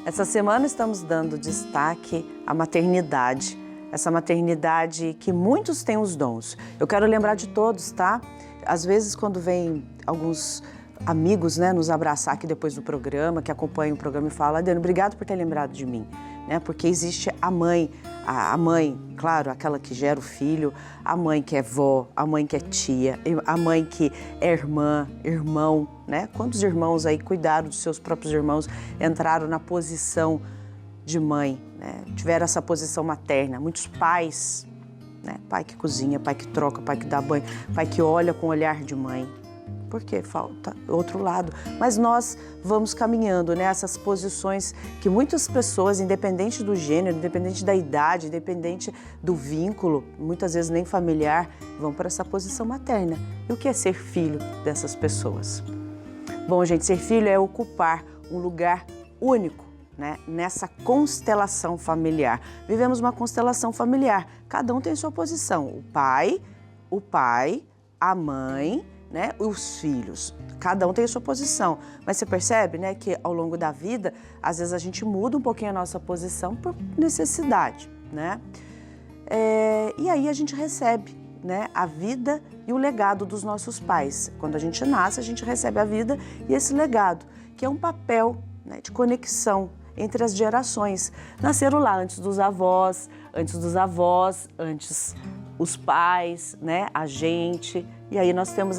Essa semana estamos dando destaque à maternidade, essa maternidade que muitos têm os dons. Eu quero lembrar de todos, tá? Às vezes quando vem alguns amigos, né, nos abraçar aqui depois do programa, que acompanham o programa e falam: Adriana, obrigado por ter lembrado de mim, né? Porque existe a mãe, claro, aquela que gera o filho, a mãe que é vó, a mãe que é tia, a mãe que é irmã, irmão, né? Quantos irmãos aí cuidaram dos seus próprios irmãos, entraram na posição de mãe, né? Tiveram essa posição materna. Muitos pais, né? Pai que cozinha, pai que troca, pai que dá banho, pai que olha com olhar de mãe. Porque falta outro lado. Mas nós vamos caminhando nessas posições que muitas pessoas, independente do gênero, independente da idade, independente do vínculo, muitas vezes nem familiar, vão para essa posição materna. E o que é ser filho dessas pessoas? Bom, gente, ser filho é ocupar um lugar único, né, nessa constelação familiar. Vivemos uma constelação familiar. Cada um tem sua posição. O pai, a mãe, né, os filhos, cada um tem a sua posição, mas você percebe, né, que ao longo da vida, às vezes a gente muda um pouquinho a nossa posição por necessidade, né, e aí a gente recebe, né, a vida e o legado dos nossos pais. Quando a gente nasce, a gente recebe a vida e esse legado, que é um papel, né, de conexão entre as gerações. Nasceram lá antes dos avós, antes os pais, né, a gente, e aí nós temos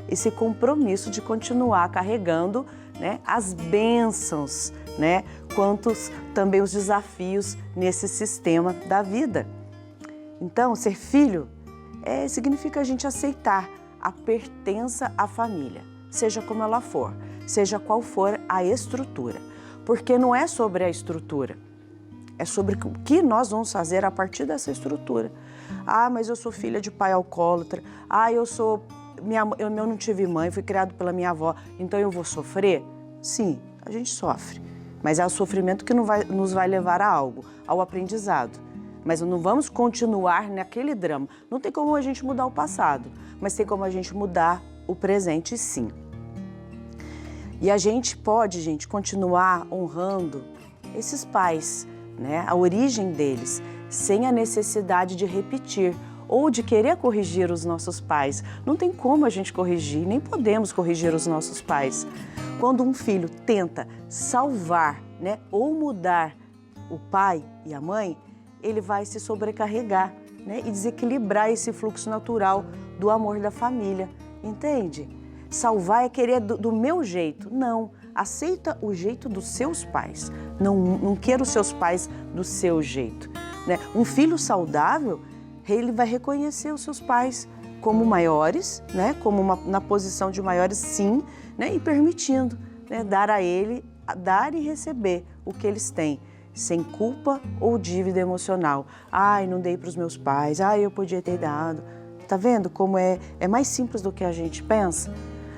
esse compromisso de continuar carregando, né, as bênçãos, né, quantos também os desafios nesse sistema da vida. Então, ser filho significa a gente aceitar a pertença à família, seja como ela for, seja qual for a estrutura, porque não é sobre a estrutura, é sobre o que nós vamos fazer a partir dessa estrutura. Ah, mas eu sou filha de pai alcoólatra. Ah, eu não tive mãe, fui criado pela minha avó, então eu vou sofrer? Sim, a gente sofre, mas é o sofrimento que nos vai levar a algo, ao aprendizado. Mas não vamos continuar naquele drama. Não tem como a gente mudar o passado, mas tem como a gente mudar o presente, sim. E a gente pode, gente, continuar honrando esses pais, né, a origem deles, sem a necessidade de repetir ou de querer corrigir os nossos pais. Não tem como a gente corrigir, nem podemos corrigir os nossos pais. Quando um filho tenta salvar, né, ou mudar o pai e a mãe, ele vai se sobrecarregar, né, e desequilibrar esse fluxo natural do amor da família, entende? Salvar é querer do meu jeito. Não, aceita o jeito dos seus pais. Não queira os seus pais do seu jeito, né? Um filho saudável, ele vai reconhecer os seus pais como maiores, né? Como na posição de maiores, sim, né? E permitindo, né, dar e receber o que eles têm, sem culpa ou dívida emocional. Ai, não dei para os meus pais, ai, eu podia ter dado. Tá vendo como é mais simples do que a gente pensa?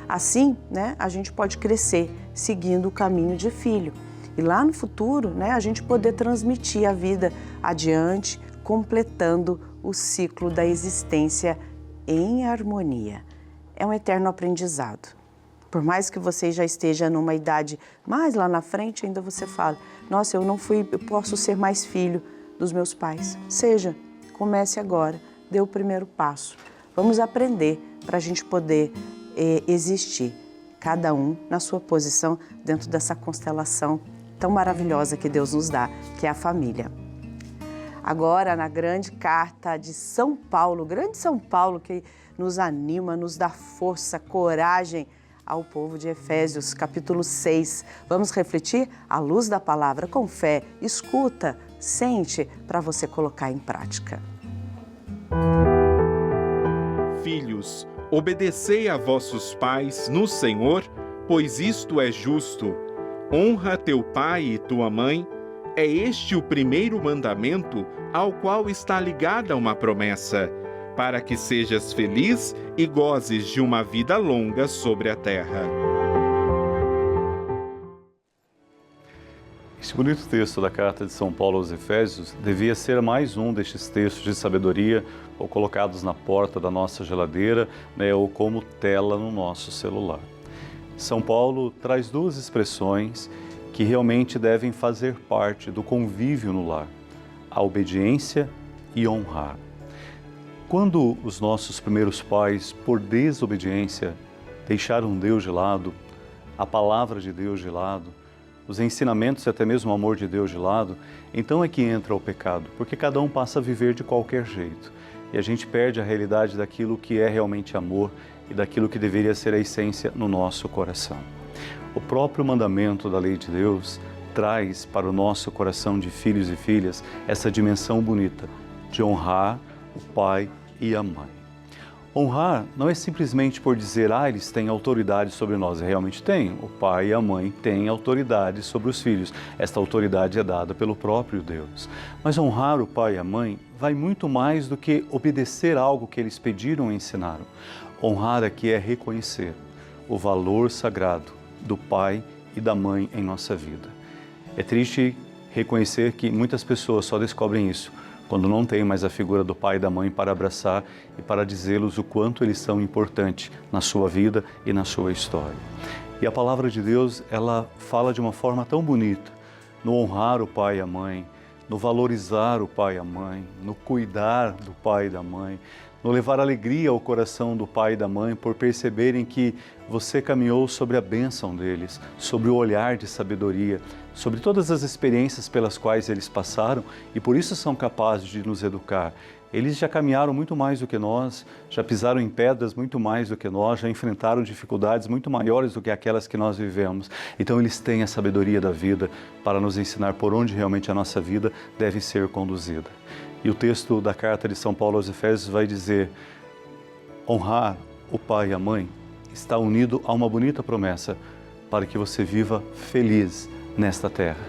Assim, né, a gente pode crescer seguindo o caminho de filho. E lá no futuro, né, a gente poder transmitir a vida adiante, completando o ciclo da existência em harmonia. É um eterno aprendizado. Por mais que você já esteja numa idade mais lá na frente, ainda você fala: nossa, eu posso ser mais filho dos meus pais. Seja, comece agora, dê o primeiro passo. Vamos aprender para a gente poder existir, cada um na sua posição dentro dessa constelação tão maravilhosa que Deus nos dá, que é a família. Agora, na grande carta de São Paulo, grande São Paulo que nos anima, nos dá força, coragem ao povo de Efésios, capítulo 6. Vamos refletir à luz da palavra com fé, escuta, sente para você colocar em prática. Filhos, obedecei a vossos pais no Senhor, pois isto é justo. Honra teu pai e tua mãe. É este o primeiro mandamento, ao qual está ligada uma promessa, para que sejas feliz e gozes de uma vida longa sobre a terra. Este bonito texto da carta de São Paulo aos Efésios devia ser mais um destes textos de sabedoria ou colocados na porta da nossa geladeira, né, ou como tela no nosso celular. São Paulo traz duas expressões que realmente devem fazer parte do convívio no lar, a obediência e honrar. Quando os nossos primeiros pais, por desobediência, deixaram Deus de lado, a palavra de Deus de lado, os ensinamentos e até mesmo o amor de Deus de lado, então é que entra o pecado, porque cada um passa a viver de qualquer jeito. E a gente perde a realidade daquilo que é realmente amor e daquilo que deveria ser a essência no nosso coração. O próprio mandamento da lei de Deus traz para o nosso coração de filhos e filhas essa dimensão bonita de honrar o pai e a mãe. Honrar não é simplesmente por dizer, eles têm autoridade sobre nós. Realmente tem. O pai e a mãe têm autoridade sobre os filhos. Esta autoridade é dada pelo próprio Deus. Mas honrar o pai e a mãe vai muito mais do que obedecer algo que eles pediram e ensinaram. Honrar aqui é reconhecer o valor sagrado do pai e da mãe em nossa vida. É triste reconhecer que muitas pessoas só descobrem isso quando não tem mais a figura do pai e da mãe para abraçar e para dizê-los o quanto eles são importantes na sua vida e na sua história. E a palavra de Deus, ela fala de uma forma tão bonita, no honrar o pai e a mãe, no valorizar o pai e a mãe, no cuidar do pai e da mãe, no levar alegria ao coração do pai e da mãe por perceberem que você caminhou sobre a bênção deles, sobre o olhar de sabedoria, sobre todas as experiências pelas quais eles passaram e por isso são capazes de nos educar. Eles já caminharam muito mais do que nós, já pisaram em pedras muito mais do que nós, já enfrentaram dificuldades muito maiores do que aquelas que nós vivemos. Então eles têm a sabedoria da vida para nos ensinar por onde realmente a nossa vida deve ser conduzida. E o texto da carta de São Paulo aos Efésios vai dizer: honrar o pai e a mãe está unido a uma bonita promessa para que você viva feliz nesta terra.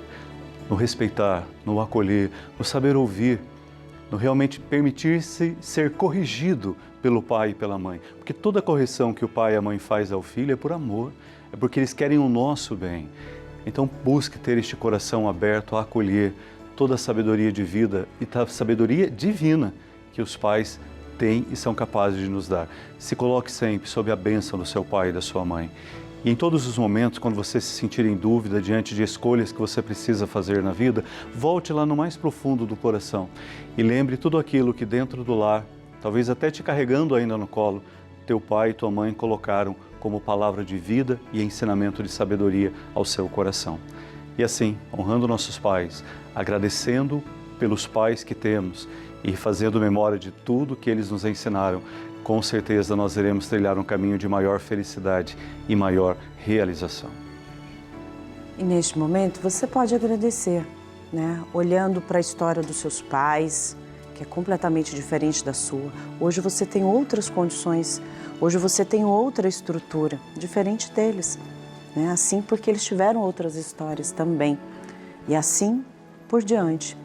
No respeitar, no acolher, no saber ouvir, no realmente permitir-se ser corrigido pelo pai e pela mãe. Porque toda correção que o pai e a mãe faz ao filho é por amor, é porque eles querem o nosso bem. Então busque ter este coração aberto a acolher toda a sabedoria de vida e a sabedoria divina que os pais têm e são capazes de nos dar. Se coloque sempre sob a bênção do seu pai e da sua mãe. E em todos os momentos, quando você se sentir em dúvida diante de escolhas que você precisa fazer na vida, volte lá no mais profundo do coração e lembre tudo aquilo que dentro do lar, talvez até te carregando ainda no colo, teu pai e tua mãe colocaram como palavra de vida e ensinamento de sabedoria ao seu coração. E assim, honrando nossos pais, agradecendo pelos pais que temos e fazendo memória de tudo que eles nos ensinaram, com certeza nós iremos trilhar um caminho de maior felicidade e maior realização. E neste momento você pode agradecer, né? Olhando para a história dos seus pais, que é completamente diferente da sua. Hoje você tem outras condições, hoje você tem outra estrutura, diferente deles. Né? Assim porque eles tiveram outras histórias também. E assim por diante.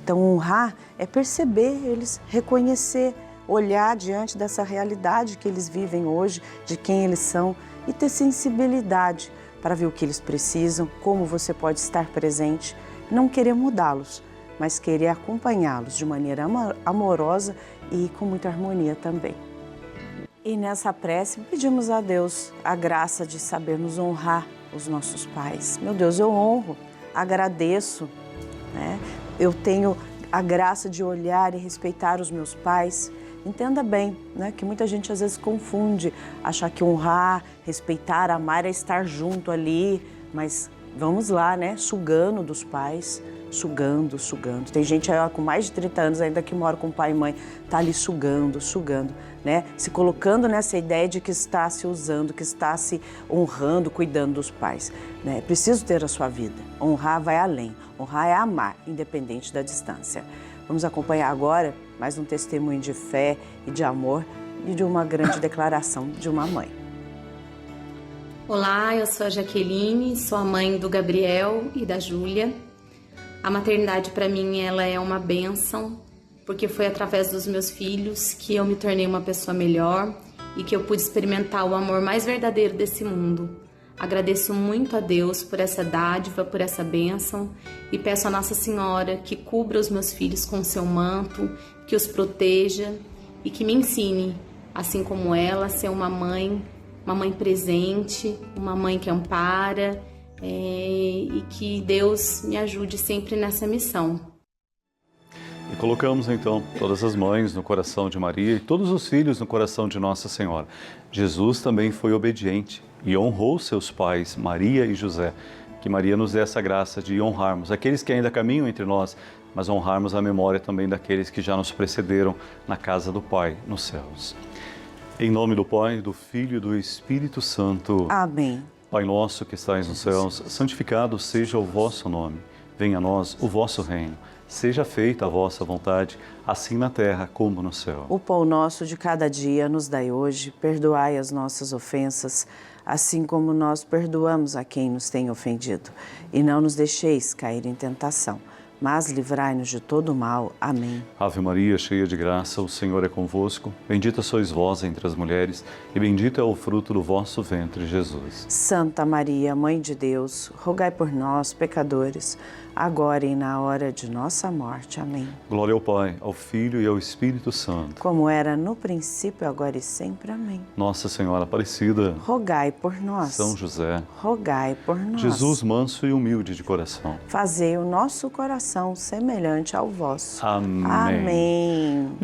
Então honrar é perceber eles, reconhecer, olhar diante dessa realidade que eles vivem hoje, de quem eles são e ter sensibilidade para ver o que eles precisam, como você pode estar presente, não querer mudá-los, mas querer acompanhá-los de maneira amorosa e com muita harmonia também. E nessa prece pedimos a Deus a graça de sabermos honrar os nossos pais. Meu Deus, eu honro, agradeço, né? Eu tenho a graça de olhar e respeitar os meus pais. Entenda bem, né, que muita gente às vezes confunde, achar que honrar, respeitar, amar é estar junto ali, mas vamos lá, né, sugando dos pais, sugando. Tem gente aí com mais de 30 anos ainda que mora com pai e mãe, tá ali sugando, né, se colocando nessa ideia de que está se usando, que está se honrando, cuidando dos pais. Né? É preciso ter a sua vida. Honrar vai além. Honrar é amar, independente da distância. Vamos acompanhar agora mais um testemunho de fé e de amor e de uma grande declaração de uma mãe. Olá, eu sou a Jaqueline, sou a mãe do Gabriel e da Júlia. A maternidade para mim ela é uma bênção, porque foi através dos meus filhos que eu me tornei uma pessoa melhor e que eu pude experimentar o amor mais verdadeiro desse mundo. Agradeço muito a Deus por essa dádiva, por essa bênção e peço a Nossa Senhora que cubra os meus filhos com o seu manto, que os proteja e que me ensine, assim como ela, a ser uma mãe presente, uma mãe que ampara, e que Deus me ajude sempre nessa missão. E colocamos então todas as mães no coração de Maria e todos os filhos no coração de Nossa Senhora. Jesus também foi obediente e honrou seus pais, Maria e José. Que Maria nos dê essa graça de honrarmos aqueles que ainda caminham entre nós, mas honrarmos a memória também daqueles que já nos precederam na casa do Pai, nos céus. Em nome do Pai, do Filho e do Espírito Santo. Amém. Pai nosso que estais nos céus, santificado seja o vosso nome. Venha a nós o vosso reino. Seja feita a vossa vontade, assim na terra como no céu. O pão nosso de cada dia nos dai hoje, perdoai as nossas ofensas, assim como nós perdoamos a quem nos tem ofendido. E não nos deixeis cair em tentação, mas livrai-nos de todo o mal. Amém. Ave Maria, cheia de graça, o Senhor é convosco. Bendita sois vós entre as mulheres, e bendito é o fruto do vosso ventre, Jesus. Santa Maria, Mãe de Deus, rogai por nós, pecadores, agora e na hora de nossa morte. Amém. Glória ao Pai, ao Filho e ao Espírito Santo. Como era no princípio, agora e sempre. Amém. Nossa Senhora Aparecida, Rogai por nós. São José, Rogai por nós. Jesus manso e humilde de coração. Fazei o nosso coração semelhante ao vosso. Amém. Amém.